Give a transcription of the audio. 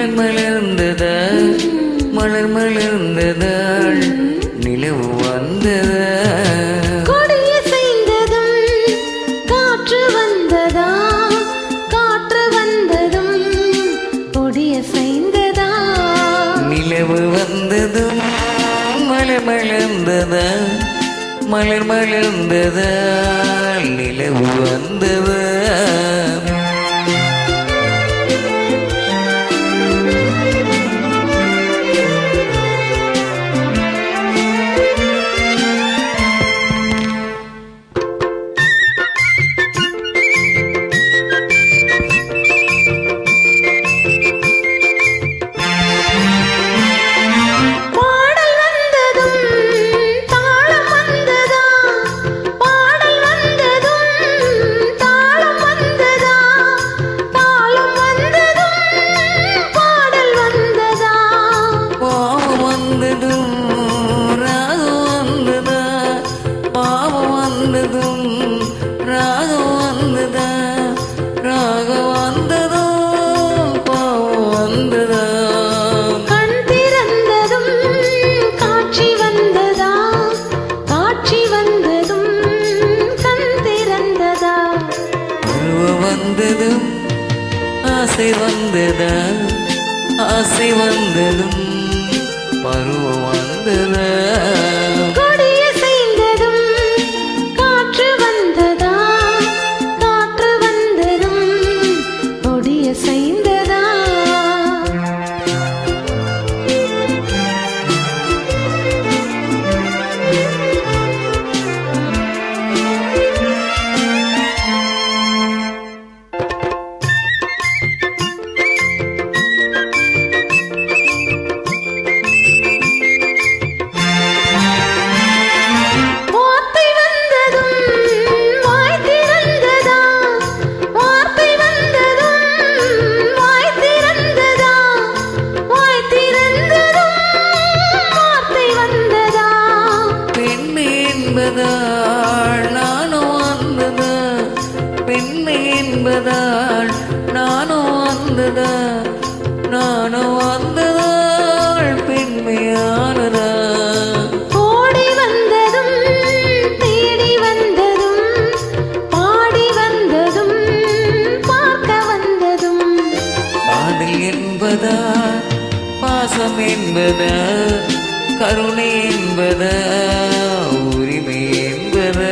மலர் மலர்ந்ததா மலர் மலர்ந்ததாள் நிலவு வந்ததா கொடியசைந்ததும் காற்று வந்ததா காற்று வந்ததும் கொடியசைந்ததா நிலவு வந்ததும் மலர் மலர்ந்ததா மலர் மலர்ந்ததாள் நிலவு வந்ததா ஆசை வந்ததா ஆசை வந்ததும் பருவம் வந்ததா கொடியசைந்ததும் காற்று வந்ததா காற்று வந்ததும் கொடியசைந்ததா நானும் வந்ததா பெண்மை என்பதால் நானும் வந்ததா நானும் வந்ததால் பெண்மையானதா ஓடி வந்ததும் தேடி வந்ததும் பாடி வந்ததும் பார்க்க வந்ததும் காதல் என்பதா பாசம் என்பதா கருணை என்பதா உரிமை என்பதா